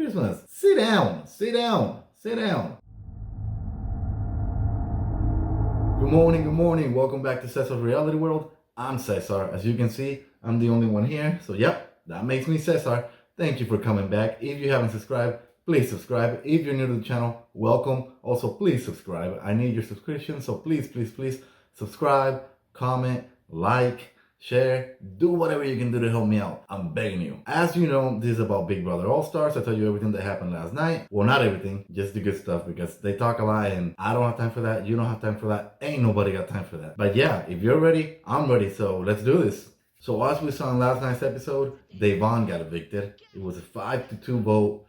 Christmas, sit down, sit down, sit down. Good morning, welcome back to Cesar's Reality World. I'm Cesar. As you can see, I'm the only one here, so yep, that makes me Cesar. Thank you for coming back. If you haven't subscribed, please subscribe. If you're new to the channel, welcome. Also, please subscribe. I need your subscription, so please subscribe, comment, like, share, do whatever you can do to help me out. I'm begging you. As you know, this is about Big Brother All-Stars. I tell you everything that happened last night. Well, not everything, just the good stuff, because they talk a lot and I don't have time for that. You don't have time for that. Ain't nobody got time for that. But yeah, if you're ready, I'm ready. So let's do this. So as we saw in last night's episode, Devon got evicted. It was a 5-2 vote.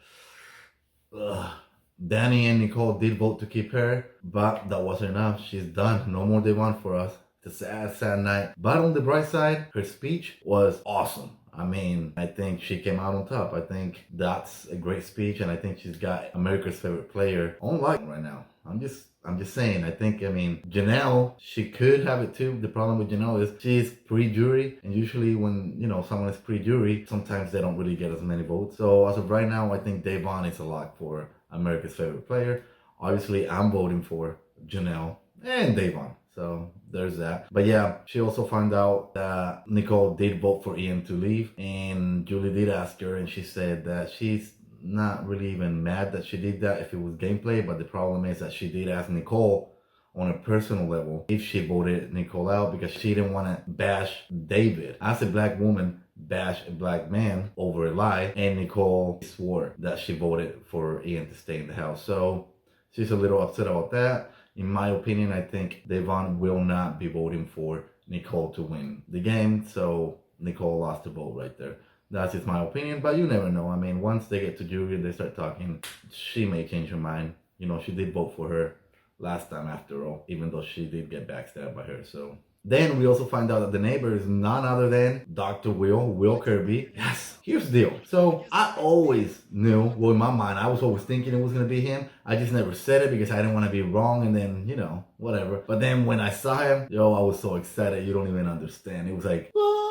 Dani and Nicole did vote to keep her, but that wasn't enough. She's done. No more Devon for us. It's a sad night. But on the bright side, her speech was awesome. I mean, I think she came out on top. I think that's a great speech, and I think she's got America's favorite player online right now. I'm just saying. I mean, Janelle, she could have it too. The problem with Janelle is she's pre-jury, and usually when, you know, someone is pre-jury, sometimes they don't really get as many votes. So as of right now, I think Devon is a lock for America's favorite player. Obviously, I'm voting for Janelle and Devon. So there's that. But yeah, she also found out that Nicole did vote for Ian to leave, and Julie did ask her, and she said that she's not really even mad that she did that if it was gameplay, but the problem is that she did ask Nicole on a personal level if she voted Nicole out because she didn't want to bash David. As a black woman, bash a black man over a lie, and Nicole swore that she voted for Ian to stay in the house. So she's a little upset about that. In my opinion, I think Devon will not be voting for Nicole to win the game. So Nicole lost the vote right there. That's just my opinion, but you never know. I mean, once they get to jury and they start talking, she may change her mind. You know, she did vote for her last time after all, even though she did get backstabbed by her. So then we also find out that the neighbor is none other than Dr. Will Kirby. Yes, here's the deal. So I always knew, well, in my mind, I was always thinking it was going to be him. I just never said it because I didn't want to be wrong, and then, you know, whatever. But then when I saw him, yo, I was so excited. You don't even understand. It was like, ah!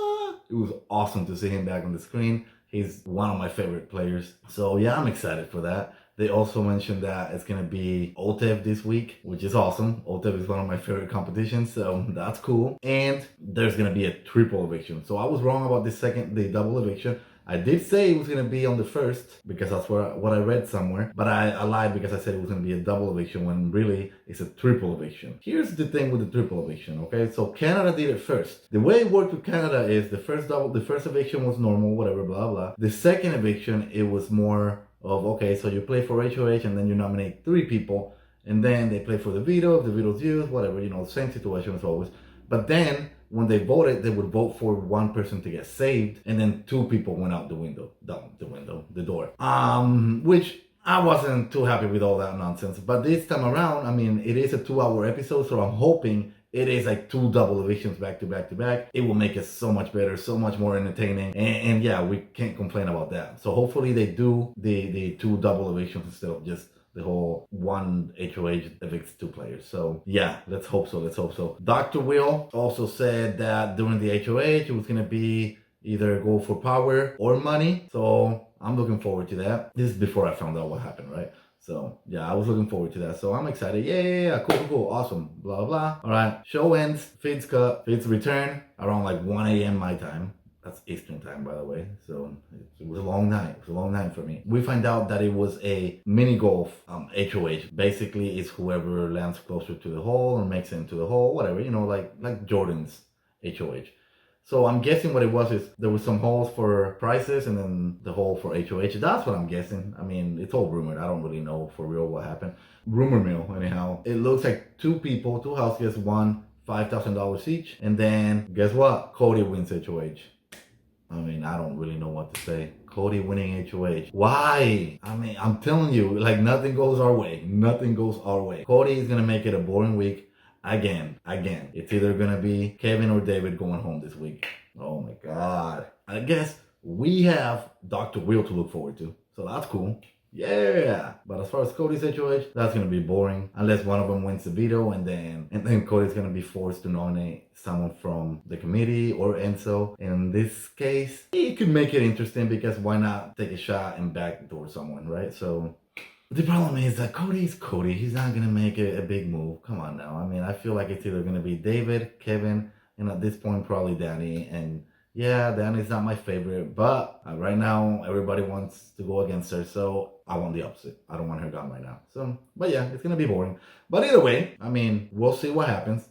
It was awesome to see him back on the screen. He's one of my favorite players. So yeah, I'm excited for that. They also mentioned that it's going to be OTEV this week, which is awesome. OTEV is one of my favorite competitions, so that's cool. And there's going to be a triple eviction. So I was wrong about the double eviction. I did say it was going to be on the first because that's what I read somewhere. But I lied because I said it was going to be a double eviction when really it's a triple eviction. Here's the thing with the triple eviction, okay? So Canada did it first. The way it worked with Canada is the first eviction was normal, whatever, blah, blah. The second eviction, it was more of, okay, so you play for HOH and then you nominate 3 people and then they play for the veto, if the veto's used, whatever, you know, same situation as always. But then when they voted, they would vote for one person to get saved and then 2 people went out the door. Which I wasn't too happy with all that nonsense. But this time around, I mean, it is a 2-hour episode, so I'm hoping it is like 2 double evictions back to back to back. It will make it so much better, so much more entertaining. And yeah, we can't complain about that. So hopefully they do the 2 double evictions instead of just the whole one HOH evicts 2 players. So yeah, let's hope so. Dr. Will also said that during the HOH, it was going to be either go for power or money. So I'm looking forward to that. This is before I found out what happened, right? So yeah, I was looking forward to that. So I'm excited. Yeah, cool, awesome, blah, blah. All right, show ends, feeds cut, feeds return around like 1 a.m. my time. That's Eastern time, by the way. So it was a long night. It was a long night for me. We find out that it was a mini golf HOH. Basically, it's whoever lands closer to the hole or makes it into the hole, whatever, you know, like Jordan's HOH. So I'm guessing what it was is there was some holes for prizes and then the hole for HOH. That's what I'm guessing. I mean, it's all rumored. I don't really know for real what happened. Rumor mill, anyhow. It looks like 2 people, 2 house guests won $5,000 each. And then guess what? Cody wins HOH. I mean, I don't really know what to say. Cody winning HOH. Why? I mean, I'm telling you, like nothing goes our way. Nothing goes our way. Cody is going to make it a boring week. Again, it's either gonna be Kevin or David going home this week. Oh my God. I guess we have Dr. Will to look forward to. So that's cool. Yeah. But as far as Cody's HOH, that's gonna be boring unless one of them wins the veto, and then Cody's gonna be forced to nominate someone from the committee or Enzo. In this case, it could make it interesting because why not take a shot and backdoor someone, right? So the problem is that Cody's Cody. He's not gonna make a big move. Come on now. I mean, I feel like it's either gonna be David, Kevin, and at this point probably Dani. And yeah, Dani's not my favorite, but right now everybody wants to go against her, so I want the opposite. I don't want her gone right now. So, but yeah, it's gonna be boring. But either way, I mean, we'll see what happens.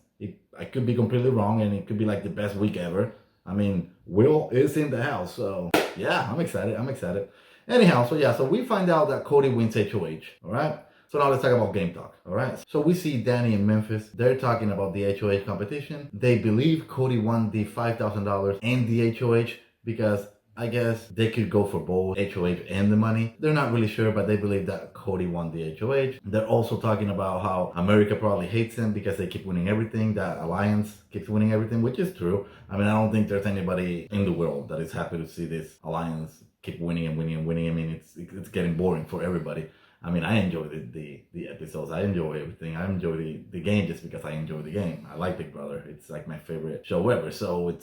I could be completely wrong, and it could be like the best week ever. I mean, Will is in the house, so yeah, I'm excited. I'm excited. Anyhow, so yeah, so we find out that Cody wins HOH, all right? So now let's talk about game talk, all right? So we see Dani in Memphis. They're talking about the HOH competition. They believe Cody won the $5,000 and the HOH because I guess they could go for both HOH and the money. They're not really sure, but they believe that Cody won the HOH. They're also talking about how America probably hates them because they keep winning everything, that Alliance keeps winning everything, which is true. I mean, I don't think there's anybody in the world that is happy to see this Alliance keep winning and winning and winning. I mean, it's getting boring for everybody. I mean, I enjoy the episodes. I enjoy everything. I enjoy the game just because I enjoy the game. I like Big Brother. It's like my favorite show ever. So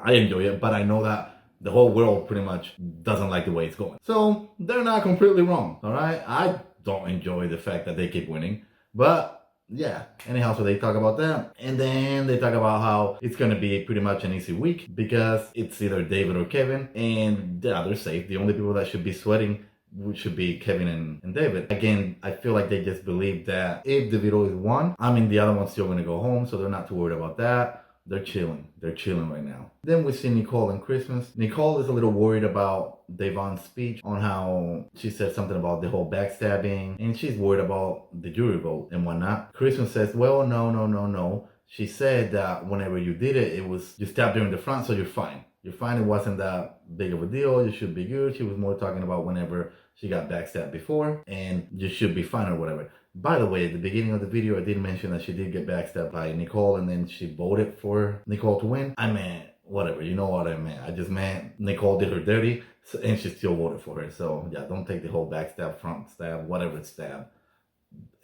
I enjoy it, but I know that the whole world pretty much doesn't like the way it's going. So they're not completely wrong, all right? I don't enjoy the fact that they keep winning, but yeah, anyhow, so they talk about that. And then they talk about how it's going to be pretty much an easy week because it's either David or Kevin, and the others safe. The only people that should be sweating should be Kevin and David. Again, I feel like they just believe that if the veto is won, I mean, the other one's still going to go home, so they're not too worried about that. They're chilling. They're chilling right now. Then we see Nicole and Christmas. Nicole is a little worried about Devon's speech on how she said something about the whole backstabbing, and she's worried about the jury vote and whatnot. Christmas says, well, no. She said that whenever you did it, you stabbed her in the front, so you're fine. You're fine. It wasn't that big of a deal. You should be good. She was more talking about whenever she got backstabbed before, and you should be fine or whatever. By the way, at the beginning of the video, I did mention that she did get backstabbed by Nicole, and then she voted for Nicole to win. I meant, whatever, you know what I meant. I just meant Nicole did her dirty, and she still voted for her. So yeah, don't take the whole backstab, front stab, whatever stab.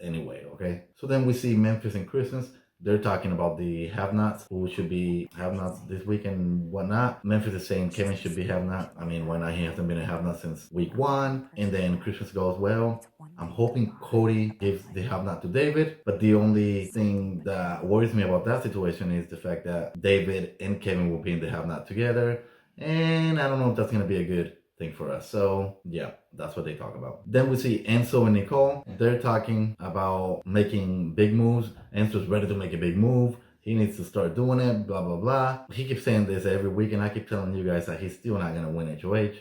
Anyway, okay? So then we see Memphis and Christmas. They're talking about the have-nots, who should be have-nots this week and whatnot. Memphis is saying Kevin should be have-not. I mean, why not? He hasn't been a have-not since week 1. And then Christmas goes, well, I'm hoping Cody gives the have-not to David. But the only thing that worries me about that situation is the fact that David and Kevin will be in the have-not together. And I don't know if that's going to be a good thing for us. So yeah, that's what they talk about. Then we see Enzo and Nicole. They're talking about making big moves. Enzo's ready to make a big move. He needs to start doing it, blah, blah, blah. He keeps saying this every week, and I keep telling you guys that he's still not going to win HOH.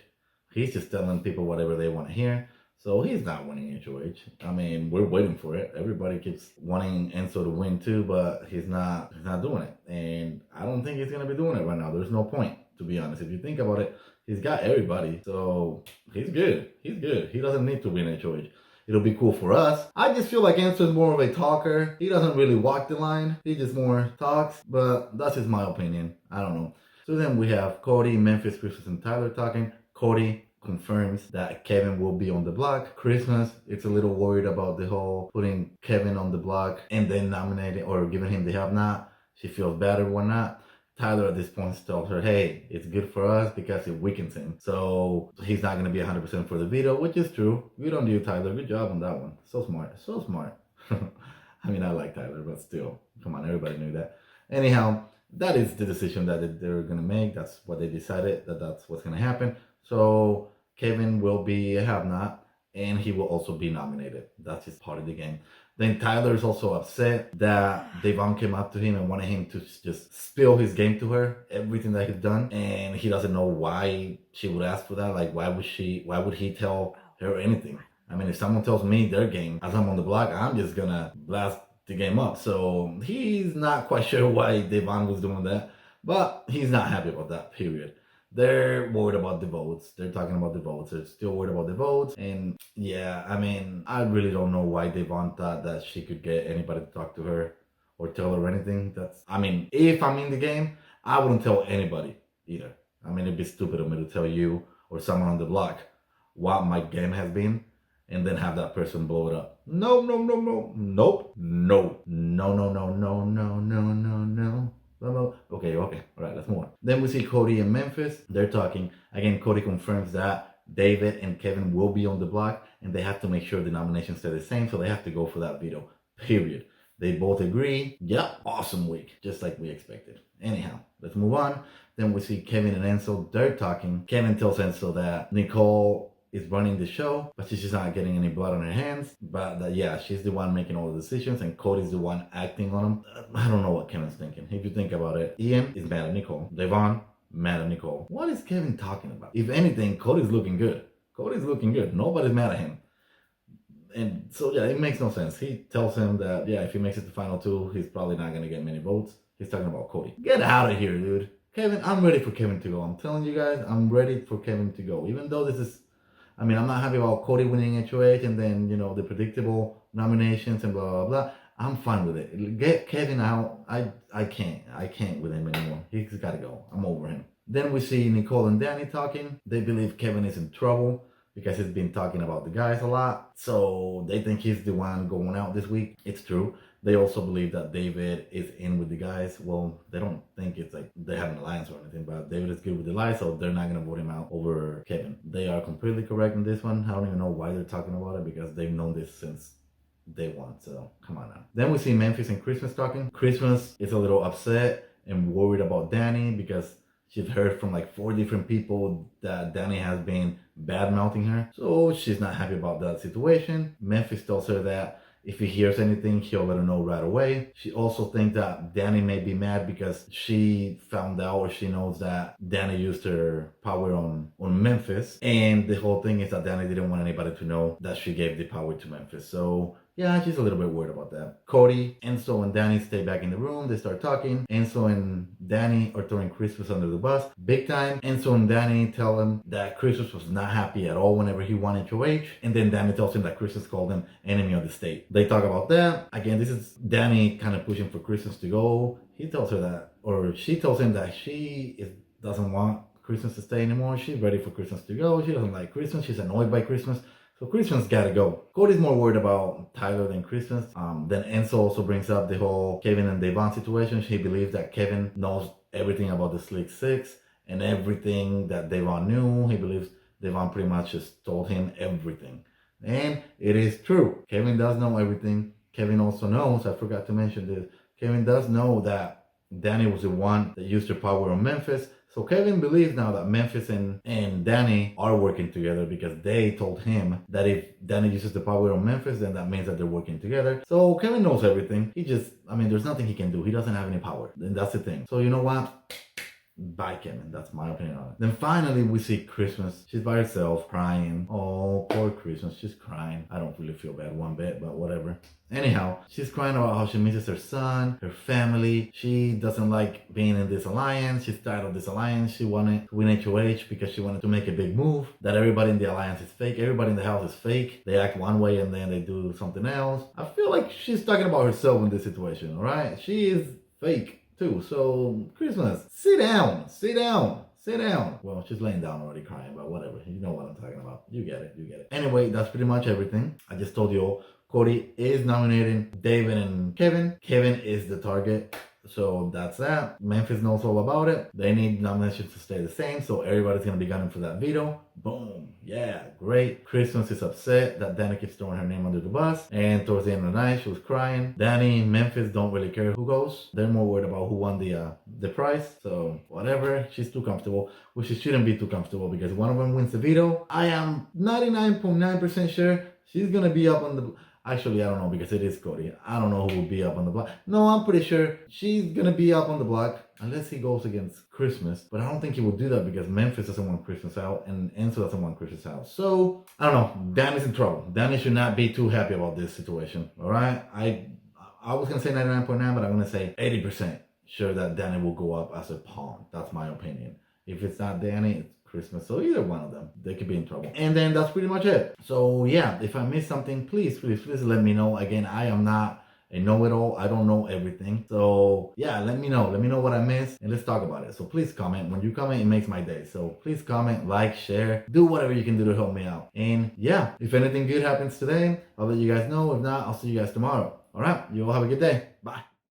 He's just telling people whatever they want to hear. So he's not winning HOH. I mean, we're waiting for it. Everybody keeps wanting Enzo to win too, but he's not doing it. And I don't think he's going to be doing it right now. There's no point, to be honest. If you think about it, he's got everybody. So he's good. He's good. He doesn't need to win HOH. It'll be cool for us. I just feel like Enzo is more of a talker. He doesn't really walk the line. He just more talks, but that's just my opinion. I don't know. So then we have Cody, Memphis, Christmas, and Tyler talking. Cody confirms that Kevin will be on the block. Christmas, it's a little worried about the whole putting Kevin on the block and then nominating or giving him the have-not. She feels bad or whatnot. Tyler at this point tells her, hey, it's good for us because it weakens him. So he's not going to be 100% for the veto, which is true. Good on you, Tyler. Good job on that one. So smart. So smart. I mean, I like Tyler, but still. Come on, everybody knew that. Anyhow, that is the decision that they're going to make. That's what they decided, that's what's going to happen. So Kevin will be a have-not, and he will also be nominated. That's just part of the game. Then Tyler is also upset that Devon came up to him and wanted him to just spill his game to her, everything that he's done. And he doesn't know why she would ask for that. Like, why would he tell her anything? I mean, if someone tells me their game as I'm on the block, I'm just gonna blast the game up. So he's not quite sure why Devon was doing that, but he's not happy about that, period. They're worried about the votes. They're talking about the votes. They're still worried about the votes. And yeah, I mean, I really don't know why Devon thought that she could get anybody to talk to her or tell her anything. I mean, if I'm in the game, I wouldn't tell anybody either. I mean, it'd be stupid of me to tell you or someone on the block what my game has been. and then have that person blow it up. No, no, no, no, nope, no, no, no, no, no, no, no, no, no. Okay, all right, let's move on. Then we see Cody and Memphis. They're talking. Again, Cody confirms that David and Kevin will be on the block, and they have to make sure the nominations stay the same, so they have to go for that veto, period. They both agree. Yep, awesome week, just like we expected. Anyhow, let's move on. Then we see Kevin and Enzo. They're talking. Kevin tells Enzo that Nicole is running the show, but she's just not getting any blood on her hands. But that, yeah, she's the one making all the decisions, and Cody's the one acting on them. I don't know what Kevin's thinking. If you think about it, Ian is mad at Nicole. Devon, mad at Nicole. What is Kevin talking about? If anything, Cody's looking good. Cody's looking good. Nobody's mad at him. And so, yeah, it makes no sense. He tells him that, yeah, if he makes it to final two, he's probably not going to get many votes. He's talking about Cody. Get out of here, dude. Kevin, I'm ready for Kevin to go. I'm telling you guys, I'm ready for Kevin to go. Even though this is, I mean, I'm not happy about Cody winning HOH and then, you know, the predictable nominations and blah, blah, blah. I'm fine with it. Get Kevin out. I can't with him anymore. He's got to go. I'm over him. Then we see Nicole and Dani talking. They believe Kevin is in trouble because he's been talking about the guys a lot. So they think he's the one going out this week. It's true. They also believe that David is in with the guys. Well, they don't think it's like they have an alliance or anything, but David is good with the guys, so they're not going to vote him out over Kevin. They are completely correct in this one. I don't even know why they're talking about it because they've known this since day one. So come on now. Then we see Memphis and Christmas talking. Christmas is a little upset and worried about Dani because she's heard from like 4 different people that Dani has been bad-mouthing her. So she's not happy about that situation. Memphis tells her that if he hears anything, he'll let her know right away. She also thinks that Dani may be mad because she found out or she knows that Dani used her power on Memphis. And the whole thing is that Dani didn't want anybody to know that she gave the power to Memphis. So yeah, she's a little bit worried about that. Cody, Enzo, and Dani stay back in the room. They start talking. Enzo and Dani are throwing Christmas under the bus. Big time. Enzo and Dani tell him that Christmas was not happy at all whenever he won HOH. And then Dani tells him that Christmas called him enemy of the state. They talk about that. Again, this is Dani kind of pushing for Christmas to go. He tells her that, or she tells him that doesn't want Christmas to stay anymore. She's ready for Christmas to go. She doesn't like Christmas. She's annoyed by Christmas. So Christmas gotta go. Cody's more worried about Tyler than Christmas. Then Enzo also brings up the whole Kevin and Devon situation. He believes that Kevin knows everything about the Slick Six and everything that Devon knew. He believes Devon pretty much just told him everything. And it is true. Kevin does know everything. Kevin also knows, I forgot to mention this, Kevin does know that Dani was the one that used her power on Memphis. So Kevin believes now that Memphis and Dani are working together because they told him that if Dani uses the power on Memphis, then that means that they're working together. So Kevin knows everything. There's nothing he can do. He doesn't have any power. And that's the thing. So you know what? Bye, Kevin. That's my opinion on it. Then finally we see Christmas. She's by herself crying. Oh, poor Christmas. She's crying. I don't really feel bad one bit, but whatever. Anyhow, she's crying about how she misses her son, her family. She doesn't like being in this alliance. She's tired of this alliance. She wanted to win HOH because she wanted to make a big move. That everybody in the alliance is fake. Everybody in the house is fake. They act one way and then they do something else. I feel like she's talking about herself in this situation, all right? She is fake too. So Christmas, sit down. Well, she's laying down already crying, but whatever. You know what I'm talking about. You get it. Anyway, that's pretty much everything. I just told you all. Cody is nominating David and Kevin. Kevin is the target. So that's that. Memphis knows all about it. They need nominations to stay the same. So everybody's going to be gunning for that veto. Boom. Yeah, great. Christmas is upset that Dani keeps throwing her name under the bus. And towards the end of the night, she was crying. Dani and Memphis don't really care who goes. They're more worried about who won the prize. So whatever. She's too comfortable. Well, she shouldn't be too comfortable because one of them wins the veto. I am 99.9% sure she's going to be up on the... Actually, I don't know because it is Cody. I don't know who will be up on the block. No, I'm pretty sure she's going to be up on the block unless he goes against Christmas. But I don't think he will do that because Memphis doesn't want Christmas out and Enzo doesn't want Christmas out. So, I don't know. Dani's in trouble. Dani should not be too happy about this situation. All right? I was going to say 99.9, but I'm going to say 80% sure that Dani will go up as a pawn. That's my opinion. If it's not Dani, it's Christmas. So either one of them, they could be in trouble. And then that's pretty much it. So yeah, if I missed something, please let me know. Again, I am not a know-it-all. I don't know everything. So yeah, let me know. Let me know what I missed and let's talk about it. So please comment. When you comment, it makes my day. So please comment, like, share, do whatever you can do to help me out. And yeah, if anything good happens today, I'll let you guys know. If not, I'll see you guys tomorrow. All right, you all have a good day. Bye.